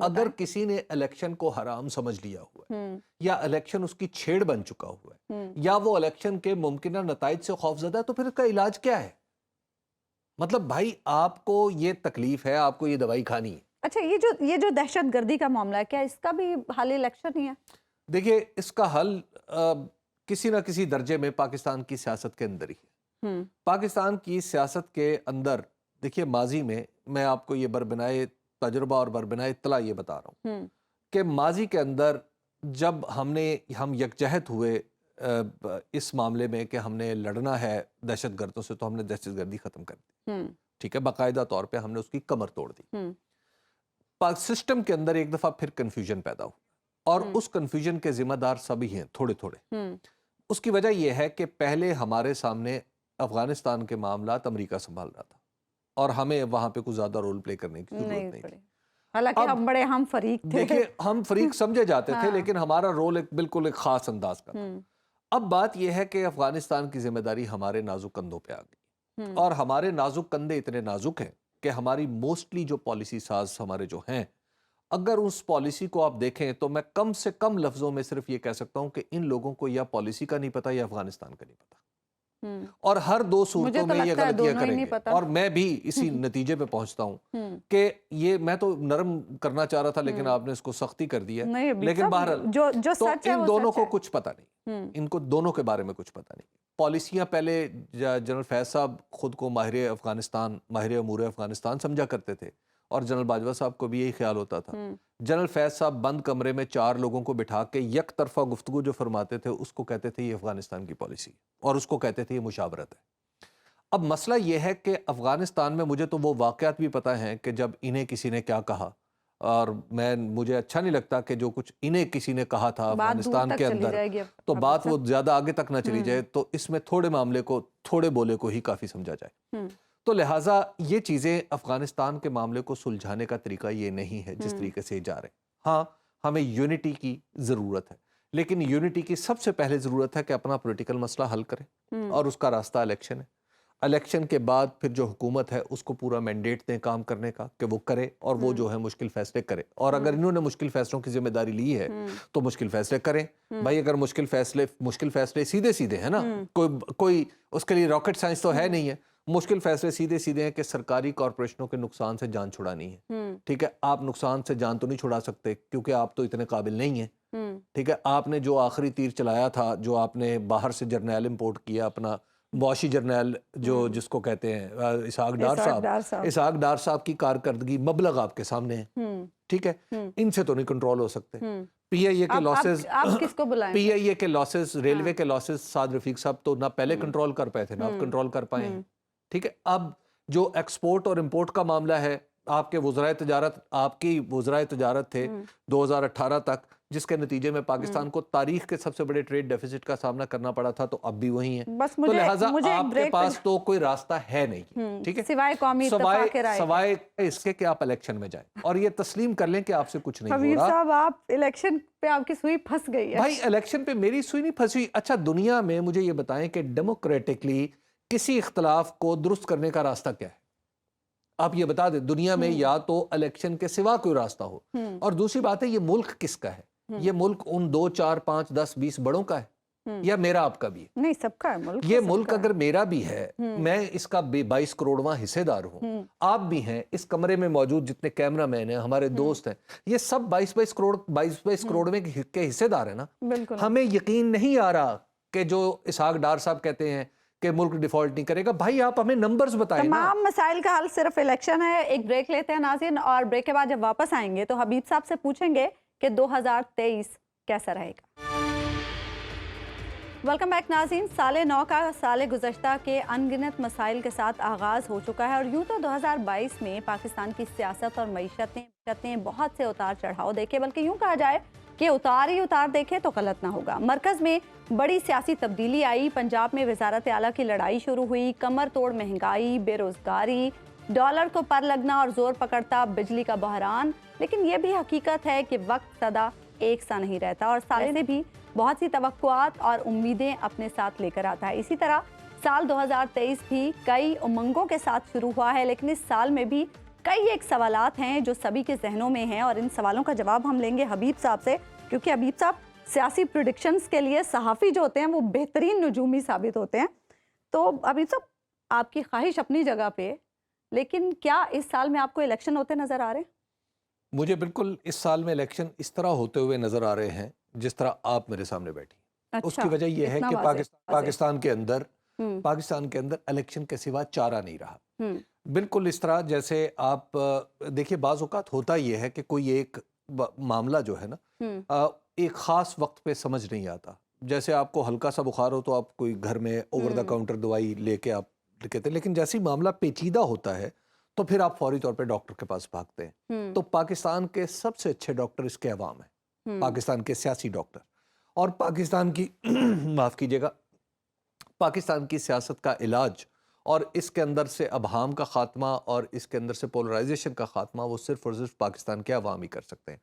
اگر کسی نے الیکشن کو حرام سمجھ لیا ہوا ہے, یا الیکشن اس کی چھیڑ بن چکا ہوا ہے, یا وہ الیکشن کے ممکنہ نتائج سے خوف زدہ ہے, تو پھر اس کا علاج کیا ہے؟ مطلب بھائی آپ کو یہ تکلیف ہے, آپ کو یہ دوائی کھانی ہے. اچھا یہ جو دہشت گردی کا معاملہ ہے, کیا اس کا بھی حل الیکشن ہی ہے؟ دیکھیے اس کا حل کسی نہ کسی درجے میں پاکستان کی سیاست کے اندر ہی ہے. پاکستان کی سیاست کے اندر دیکھیے ماضی میں آپ کو یہ بربنائے تجربہ اور بربنائے اطلاع یہ بتا رہا ہوں کہ ماضی کے اندر جب ہم یکجہت ہوئے اس معاملے میں کہ ہم نے لڑنا ہے دہشت گردوں سے, تو ہم نے دہشت گردی ختم کر دی, ٹھیک ہے, باقاعدہ طور پہ ہم نے اس کی کمر توڑ دی. سسٹم کے اندر ایک دفعہ پھر کنفیوژن پیدا ہو, اور اس کنفیوژن کے ذمہ دار سبھی ہیں تھوڑے تھوڑے. اس کی وجہ یہ ہے کہ پہلے ہمارے سامنے افغانستان کے معاملات امریکہ سنبھال رہا تھا, اور ہمیں وہاں پہ کچھ زیادہ رول پلے کرنے کی ضرورت نہیں تھی. حالانکہ ہم بڑے ہم فریق تھے, دیکھیں ہم فریق سمجھے جاتے تھے, لیکن ہمارا رول بالکل ایک خاص انداز کا تھا. اب بات یہ ہے کہ افغانستان کی ذمہ داری ہمارے نازک کندھوں پہ آ گئی, اور ہمارے نازک کندھے اتنے نازک ہیں کہ ہماری موسٹلی جو پالیسی ساز ہمارے جو ہیں, اگر اس پالیسی کو آپ دیکھیں تو میں کم سے کم لفظوں میں صرف یہ کہہ سکتا ہوں کہ ان لوگوں کو یا پالیسی کا نہیں پتا یا افغانستان کا نہیں پتا, اور ہر دو صورتوں میں یہ غلطیاں کریں گے. اور میں بھی اسی نتیجے پہ پہنچتا ہوں کہ یہ میں تو نرم کرنا چاہ رہا تھا لیکن آپ نے اس کو سختی کر دی ہے. لیکن بہرحال تو ان دونوں کو کچھ پتا نہیں, ان کو دونوں کے بارے میں کچھ پتا نہیں. پالیسیاں پہلے جنرل فیض صاحب خود کو ماہر افغانستان, ماہر امور افغانستان سمجھا کرتے تھے, اور جنرل باجوہ صاحب کو بھی یہی خیال ہوتا تھا. جنرل فیض صاحب بند کمرے میں 4 لوگوں کو بٹھا کے یک طرفہ گفتگو جو فرماتے تھے اس کو کہتے تھے یہ افغانستان کی پالیسی, اور اس کو کہتے تھے یہ مشاورت ہے. اب مسئلہ یہ ہے کہ افغانستان میں مجھے تو وہ واقعات بھی پتہ ہیں کہ جب انہیں کسی نے کیا کہا, اور مجھے اچھا نہیں لگتا کہ جو کچھ انہیں کسی نے کہا تھا افغانستان کے اندر, تو بات وہ زیادہ آگے تک نہ چلی جائے, تو اس میں تھوڑے معاملے کو تھوڑے بولے کو ہی کافی سمجھا جائے. تو لہٰذا یہ چیزیں افغانستان کے معاملے کو سلجھانے کا طریقہ یہ نہیں ہے جس طریقے سے جا رہے ہیں. ہاں ہمیں یونٹی کی ضرورت ہے، لیکن یونٹی کی سب سے پہلے ضرورت ہے کہ اپنا پولیٹیکل مسئلہ حل کریں، اور اس کا راستہ الیکشن ہے. الیکشن کے بعد پھر جو حکومت ہے اس کو پورا مینڈیٹ دیں کام کرنے کا کہ وہ کرے، اور وہ جو ہے مشکل فیصلے کرے. اور اگر انہوں نے مشکل فیصلوں کی ذمہ داری لی ہے تو مشکل فیصلے کریں. بھائی اگر مشکل فیصلے سیدھے سیدھے ہیں نا، کوئی اس کے لیے راکٹ سائنس تو ہے نہیں ہے. مشکل فیصلے سیدھے سیدھے ہیں کہ سرکاری کارپوریشنوں کے نقصان سے جان چھڑانی ہے. ٹھیک ہے، آپ نقصان سے جان تو نہیں چھڑا سکتے کیونکہ آپ تو اتنے قابل نہیں ہیں. ٹھیک ہے، آپ نے جو آخری تیر چلایا تھا، جو آپ نے باہر سے جرنیل امپورٹ کیا، اپنا معاشی جرنیل جو جس کو کہتے ہیں اسحاق ڈار صاحب کی کارکردگی مبلغ آپ کے سامنے ہے. ٹھیک ہے، ان سے تو نہیں کنٹرول ہو سکتے. پی آئی اے کے لاسز، پی آئی اے کے لاسز، ریلوے کے لاسز، سعد رفیق صاحب تو نہ پہلے کنٹرول کر پائے تھے نہ اب کنٹرول کر پائے ہیں. ٹھیک ہے، اب جو ایکسپورٹ اور امپورٹ کا معاملہ ہے، آپ کے آپ کی وزرائے تجارت تھے 2018 تک، جس کے نتیجے میں پاکستان کو تاریخ کے سب سے بڑے ٹریڈ ڈیفیسٹ کا سامنا کرنا پڑا تھا، تو اب بھی وہی ہیں. تو لہٰذا آپ کے پاس تو کوئی راستہ ہے نہیں. ٹھیک ہے، سوائے اس کے کہ آپ الیکشن میں جائیں اور یہ تسلیم کر لیں کہ آپ سے کچھ نہیں ہو رہا. صاحب آپ الیکشن پہ آپ کی سوئی پھنس گئی ہے. بھائی الیکشن پہ میری سوئی نہیں پھنسی. اچھا دنیا میں مجھے یہ بتائیں کہ ڈیموکریٹکلی کسی اختلاف کو درست کرنے کا راستہ کیا ہے؟ آپ یہ بتا دیں. دنیا میں یا تو الیکشن کے سوا کوئی راستہ ہو، اور دوسری بات ہے یہ ملک کس کا ہے؟ یہ ملک ان 2 4 5 10 20 بڑوں کا ہے یا میرا آپ کا بھی ہے؟ نہیں، سب کا ہے ملک. یہ ملک اگر میرا بھی ہے، میں اس کا 22 کروڑواں حصے دار ہوں، آپ بھی ہیں، اس کمرے میں موجود جتنے کیمرہ مین ہیں، ہمارے دوست ہیں، یہ سب 22 کروڑ میں کے حصے دار ہیں نا. ہمیں یقین نہیں آ رہا کہ جو اسحاق ڈار صاحب کہتے ہیں کہ ملک ڈیفالٹ نہیں کرے گا. بھائی آپ ہمیں نمبرز بتائیں. تمام مسائل کا حل صرف الیکشن ہے. ایک بریک لیتے ہیں ناظرین، اور بریک کے بعد جب واپس آئیں گے تو حبیب صاحب سے پوچھیں گے کہ 2023 کیسا رہے گا. ویلکم بیک ناظرین. سال نو کا سال گزشتہ کے ان گنت مسائل کے ساتھ آغاز ہو چکا ہے، اور یوں تو 2022 میں پاکستان کی سیاست اور معیشت نے بہت سے اتار چڑھاؤ دیکھے، بلکہ یوں کہا جائے کہ اتار ہی اتار دیکھے تو غلط نہ ہوگا. مرکز میں بڑی سیاسی تبدیلی آئی. پنجاب میں وزارت اعلیٰ کی لڑائی شروع ہوئی. کمر توڑ مہنگائی، بے روزگاری، ڈالر کو پر لگنا اور زور پکڑتا بجلی کا بحران. لیکن یہ بھی حقیقت ہے کہ وقت سدا ایک سا نہیں رہتا، اور سال سے بھی بہت سی توقعات اور امیدیں اپنے ساتھ لے کر آتا ہے. اسی طرح سال 2023 بھی کئی امنگوں کے ساتھ شروع ہوا ہے، لیکن اس سال میں بھی کئی ایک سوالات ہیں جو سبھی کے ذہنوں میں ہیں، اور ان سوالوں کا جواب ہم لیں گے حبیب صاحب سے، کیونکہ حبیب صاحب سیاسی پریڈکشنز کے لیے صحافی جو ہوتے ہیں وہ بہترین نجومی ثابت ہوتے ہیں. تو حبیب صاحب آپ کی خواہش اپنی جگہ پہ، لیکن کیا اس سال میں آپ کو الیکشن ہوتے نظر آ رہے ہیں؟ مجھے بالکل اس سال میں الیکشن اس طرح ہوتے ہوئے نظر آ رہے ہیں جس طرح آپ میرے سامنے بیٹھی. اس کی وجہ یہ ہے کہ پاکستان کے اندر الیکشن کے سوا چارہ نہیں رہا. بالکل اس طرح جیسے آپ دیکھیے، بعض اوقات ہوتا یہ ہے کہ کوئی ایک معاملہ جو ہے نا ایک خاص وقت پہ سمجھ نہیں آتا. جیسے آپ کو ہلکا سا بخار ہو تو آپ کوئی گھر میں اوور دا کاؤنٹر دوائی لے کے آپ کہتے ہیں، لیکن جیسے معاملہ پیچیدہ ہوتا ہے تو پھر آپ فوری طور پہ ڈاکٹر کے پاس بھاگتے ہیں. تو پاکستان کے سب سے اچھے ڈاکٹر اس کے عوام ہیں، پاکستان کے سیاسی ڈاکٹر. اور پاکستان کی معاف کیجیے گا، پاکستان کی سیاست کا علاج اور اس کے اندر سے ابہام کا خاتمہ اور اس کے اندر سے پولرائزیشن کا خاتمہ وہ صرف اور صرف پاکستان کے عوام ہی کر سکتے ہیں.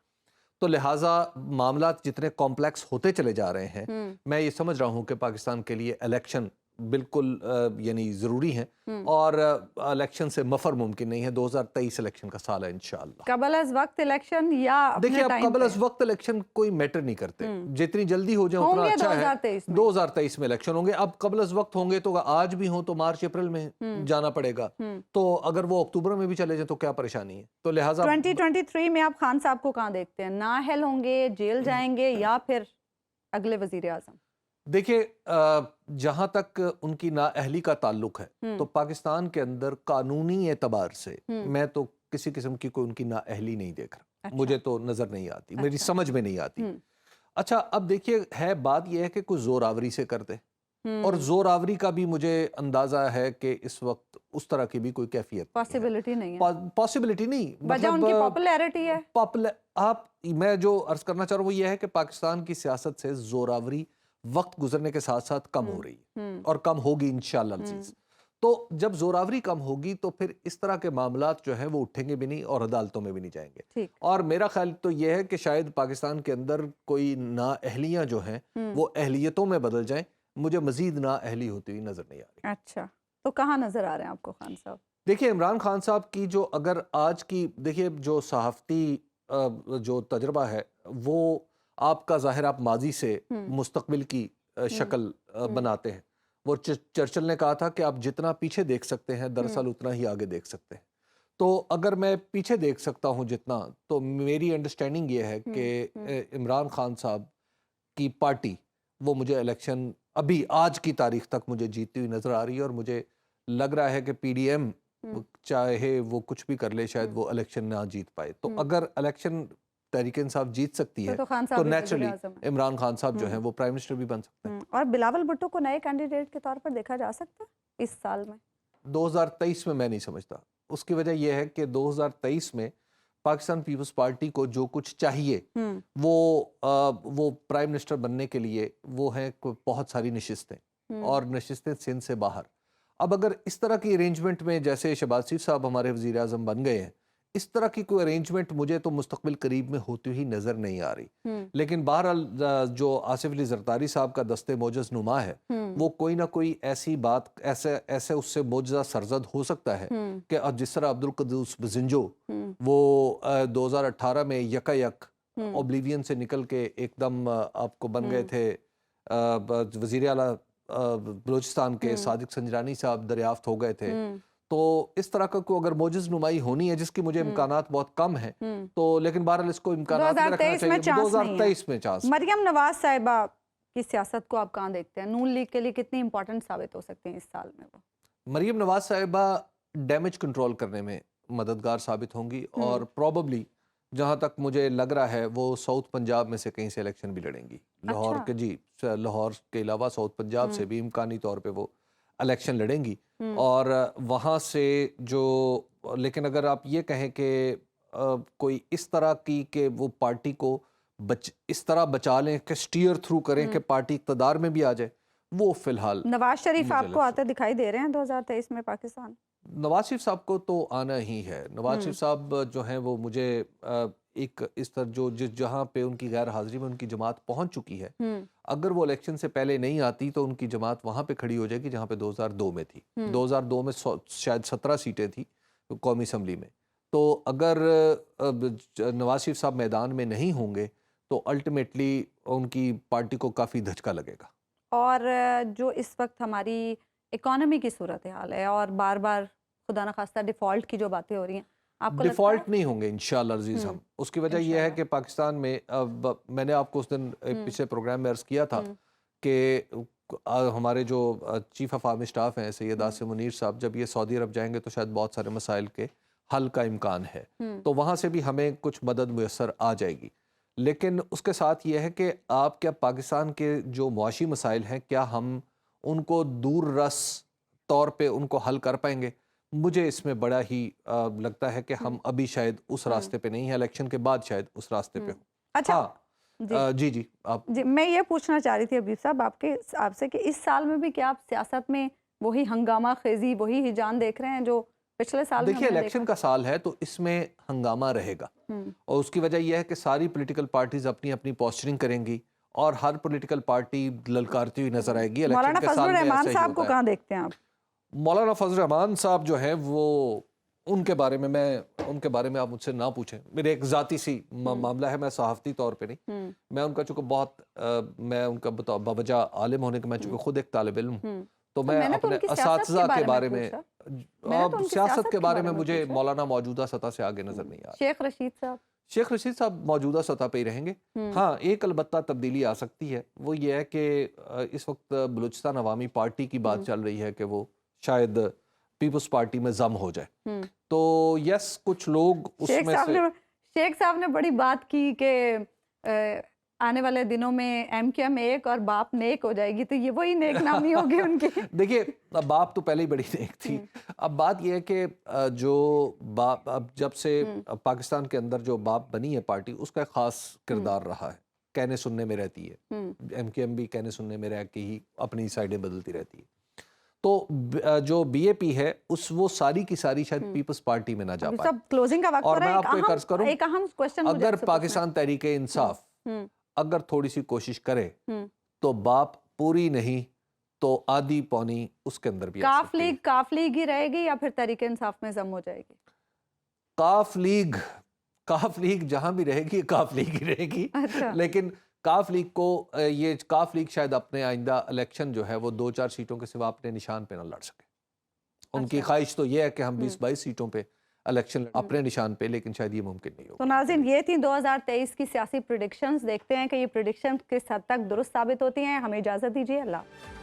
تو لہٰذا معاملات جتنے کمپلیکس ہوتے چلے جا رہے ہیں، میں یہ سمجھ رہا ہوں کہ پاکستان کے لیے الیکشن بالکل یعنی ضروری ہیں، اور الیکشن سے مفر ممکن نہیں ہے. 2023 الیکشن کا سال ہے انشاءاللہ. قبل از وقت الیکشن یا دیکھیے، اب قبل از وقت الیکشن کوئی میٹر نہیں کرتے، جتنی جلدی ہو جائے اتنا اچھا ہے. 2023 میں الیکشن ہوں گے. اب قبل از وقت ہوں گے تو آج بھی ہوں تو مارچ اپریل میں جانا پڑے گا، تو اگر وہ اکتوبر میں بھی چلے جائیں تو کیا پریشانی ہے. تو لہٰذا 2023 میں آپ خان صاحب کو کہاں دیکھتے ہیں؟ نااہل ہوں گے، جیل جائیں گے، یا پھر اگلے وزیر اعظم؟ دیکھیے، جہاں تک ان کی نااہلی کا تعلق ہے تو پاکستان کے اندر قانونی اعتبار سے میں تو کسی قسم کی کوئی ان کی نااہلی نہیں دیکھ رہا. مجھے تو نظر نہیں آتی، میری سمجھ میں نہیں آتی. اچھا اب دیکھیے، ہے بات یہ ہے کہ کوئی زور آوری سے کرتے، اور زور آوری کا بھی مجھے اندازہ ہے کہ اس وقت اس طرح کی بھی کوئی کیفیت پاسبلٹی نہیں. وجہ ان کی پاپولیرٹی ہے. میں جو عرض کرنا چاہ رہا ہوں وہ یہ ہے کہ پاکستان کی سیاست سے زور آوری وقت گزرنے کے ساتھ ساتھ کم ہو رہی ہے، اور کم ہوگی انشاءاللہ العزیز. تو جب زوراوری کم ہوگی تو پھر اس طرح کے معاملات جو ہیں وہ اٹھیں گے بھی نہیں اور عدالتوں میں بھی نہیں جائیں گے. ٹھیک. اور میرا خیال تو یہ ہے کہ شاید پاکستان کے اندر کوئی نااہلیاں جو ہیں وہ اہلیتوں میں بدل جائیں. مجھے مزید نااہلی ہوتی ہوئی نظر نہیں آ رہی. اچھا، تو کہاں نظر آ رہے ہیں آپ کو خان صاحب؟ دیکھیے عمران خان صاحب کی جو اگر آج کی دیکھیے جو صحافتی جو تجربہ ہے وہ آپ کا ظاہر آپ ماضی سے مستقبل کی شکل بناتے ہیں. وہ چرچل نے کہا تھا کہ آپ جتنا پیچھے دیکھ سکتے ہیں دراصل اتنا ہی آگے دیکھ سکتے ہیں. تو اگر میں پیچھے دیکھ سکتا ہوں جتنا، تو میری انڈرسٹینڈنگ یہ ہے کہ عمران خان صاحب کی پارٹی وہ مجھے الیکشن ابھی آج کی تاریخ تک مجھے جیتتی ہوئی نظر آ رہی ہے. اور مجھے لگ رہا ہے کہ پی ڈی ایم چاہے وہ کچھ بھی کر لے شاید وہ الیکشن نہ جیت پائے. تو اگر الیکشن تحریک انصاف جیت سکتی ہے تو نیچرلی عمران خان صاحب جو ہیں وہ پرائم منسٹر بھی بن سکتے ہیں. اور بلاول بھٹو کو نئے کینڈیڈیٹ کے طور پر دیکھا جا سکتا ہے اس سال میں؟ 2023 میں نہیں سمجھتا. اس کی وجہ یہ ہے کہ 2023 میں پاکستان پیپلز پارٹی کو جو کچھ چاہیے وہ پرائم منسٹر بننے کے لیے وہ ہیں بہت ساری نشستیں اور نشستیں سندھ سے باہر. اب اگر اس طرح کی ارینجمنٹ میں جیسے شہباز شریف صاحب ہمارے وزیر اعظم بن گئے ہیں، اس طرح کی کوئی ارینجمنٹ مجھے تو مستقبل قریب میں ہوتی ہوئی نظر نہیں آ رہی. لیکن بہرحال جو آصف علی زرداری صاحب کا دست موجز نما ہے وہ کوئی نہ کوئی ایسی بات ایسے اس سے موجزہ سرزد ہو سکتا ہے کہ جس طرح عبدالقدوس بزنجو وہ 2018 میں یک اوبلیوین سے نکل کے ایک دم آپ کو بن گئے تھے وزیر اعلیٰ بلوچستان کے، صادق سنجرانی صاحب دریافت ہو گئے تھے. تو اس طرح کا کوئی اگر موجز نمائی ہونی ہے جس کی مجھے امکانات بہت کم ہیں تو لیکن بہرحال اس کو امکانات میں رکھنا چاہیے. 2023 میں چانس. مریم نواز صاحبہ کی سیاست کو آپ کہاں دیکھتے ہیں؟ نون لیگ کے لیے کتنی امپورٹنٹ ثابت ہو سکتے ہیں اس سال میں وہ؟ مریم نواز صاحبہ ڈیمیج کنٹرول کرنے میں مددگار ثابت ہوں گی اور پروبیبلی جہاں تک مجھے لگ رہا ہے وہ ساؤتھ پنجاب میں سے کہیں سے الیکشن بھی لڑیں گی. لاہور کے لاہور کے علاوہ ساؤتھ پنجاب سے بھی امکانی طور پہ وہ الیکشن لڑیں گی. اور وہاں سے جو لیکن اگر آپ یہ کہیں کہ کوئی اس طرح کی کہ وہ پارٹی کو اس طرح بچا لیں کہ سٹیئر تھرو کریں کہ پارٹی اقتدار میں بھی آ جائے، وہ فی الحال نواز شریف آپ کو آتے دکھائی دے رہے ہیں 2023 میں پاکستان؟ نواز شریف صاحب کو تو آنا ہی ہے. نواز شریف صاحب جو ہیں وہ مجھے ایک اس طرح جو جہاں پہ ان کی غیر حاضری میں ان کی جماعت پہنچ چکی ہے، اگر وہ الیکشن سے پہلے نہیں آتی تو ان کی جماعت وہاں پہ کھڑی ہو جائے گی جہاں پہ 2002 میں تھی. 2002 میں شاید 17 سیٹیں تھی قومی اسمبلی میں. تو اگر نواز شریف صاحب میدان میں نہیں ہوں گے تو الٹیمیٹلی ان کی پارٹی کو کافی دھچکا لگے گا. اور جو اس وقت ہماری اکانومی کی صورتحال ہے اور بار بار خدا نخواستہ ڈیفالٹ کی جو باتیں ہو رہی ہیں، آپ کو ڈیفالٹ نہیں ہوں گے انشاءاللہ عزیز ہم. اس کی وجہ یہ ہے کہ پاکستان میں میں نے آپ کو اس دن پچھلے پروگرام میں عرض کیا تھا کہ ہمارے جو چیف آف آرمی اسٹاف ہیں سید عاصم منیر صاحب جب یہ سعودی عرب جائیں گے تو شاید بہت سارے مسائل کے حل کا امکان ہے، تو وہاں سے بھی ہمیں کچھ مدد میسر آ جائے گی. لیکن اس کے ساتھ یہ ہے کہ آپ کیا پاکستان کے جو معاشی مسائل ہیں کیا ہم ان کو دور رس طور پہ ان کو حل کر پائیں گے؟ مجھے اس میں بڑا ہی لگتا ہے کہ ہم ابھی شاید اس راستے پہ نہیں ہیں، الیکشن کے بعد شاید اس راستے پہ ہوں. اچھا جی آپ میں یہ پوچھنا چاہ رہی تھی حبیب صاحب آپ سے کہ اس سال میں بھی کیا آپ سیاست میں وہی ہنگامہ خیزی وہی ہجان دیکھ رہے ہیں جو پچھلے سال؟ دیکھیے الیکشن کا سال ہے تو اس میں ہنگامہ رہے گا اور اس کی وجہ یہ ہے کہ ساری پولیٹیکل پارٹیز اپنی اپنی پوسچرنگ کریں گی اور ہر پولیٹیکل پارٹی للکارتی ہوئی نظر آئے گی. مولانا فضل الرحمان صاحب کو کہاں دیکھتے ہیں آپ؟ مولانا فضل الرحمان صاحب جو ہیں وہ ان کے بارے میں آپ مجھ سے نہ پوچھیں. میرے ایک ذاتی سی معاملہ ہے، میں صحافتی طور پہ نہیں، میں ان کا چونکہ بہت میں ان کا باوجہ عالم ہونے کے میں چونکہ خود ایک طالب علم ہوں تو میں اپنے اساتذہ کے بارے میں سیاست کے بارے میں مجھے مولانا موجودہ سطح سے آگے نظر نہیں آ رہا. شیخ رشید صاحب موجودہ سطح پہ ہی رہیں گے. ہاں ایک البتہ تبدیلی آ سکتی ہے، وہ یہ ہے کہ اس وقت بلوچستان عوامی پارٹی کی بات چل رہی ہے کہ وہ شاید پیپلز پارٹی میں ضم ہو جائے. تو یس کچھ لوگ اس میں سے شیخ صاحب نے بڑی بات کی کہ آنے والے دنوں میں ایم کیو ایم ایک اور باپ نیک ہو جائے گی، تو یہ وہی نیک نامی ہوگی ان کی. دیکھیے باپ تو پہلے ہی بڑی نیک تھی. اب بات یہ ہے کہ جو باپ اب جب سے پاکستان کے اندر جو باپ بنی ہے پارٹی اس کا ایک خاص کردار رہا ہے، کہنے سننے میں رہتی ہے. ایم کیو ایم بھی کہنے سننے میں رہ کے ہی اپنی سائڈیں بدلتی رہتی ہے. تو جو بی اے پی ہے وہ ساری کی ساری شاید پیپلز پارٹی میں نہ جا پائے. سب کلوزنگ کا وقت اور ہو رہا میں ہے. آپ کو ایک عرض کروں, ایک اہم کوسچن اگر پاکستان تحریک انصاف اگر تھوڑی سی کوشش کرے تو باپ پوری نہیں تو آدھی پونی اس کے اندر بھی آ سکتی ہے. کاف لیگ ہی رہے گی یا پھر تحریک انصاف میں ضم ہو جائے گی؟ کاف لیگ جہاں بھی رہے گی کاف لیگ ہی رہے گی. لیکن کاف لیگ کو یہ کاف لیگ شاید اپنے آئندہ الیکشن جو ہے وہ 2-4 سیٹوں کے سوا اپنے نشان پہ نہ لڑ سکے. ان کی خواہش تو یہ ہے کہ ہم 20-22 سیٹوں پہ الیکشن اپنے نشان پہ, لیکن شاید یہ ممکن نہیں ہوگا. تو ناظرین یہ تھی 2023 کی سیاسی پریڈکشنز. دیکھتے ہیں کہ یہ پریڈکشن کس حد تک درست ثابت ہوتی ہیں. ہمیں اجازت دیجیے. اللہ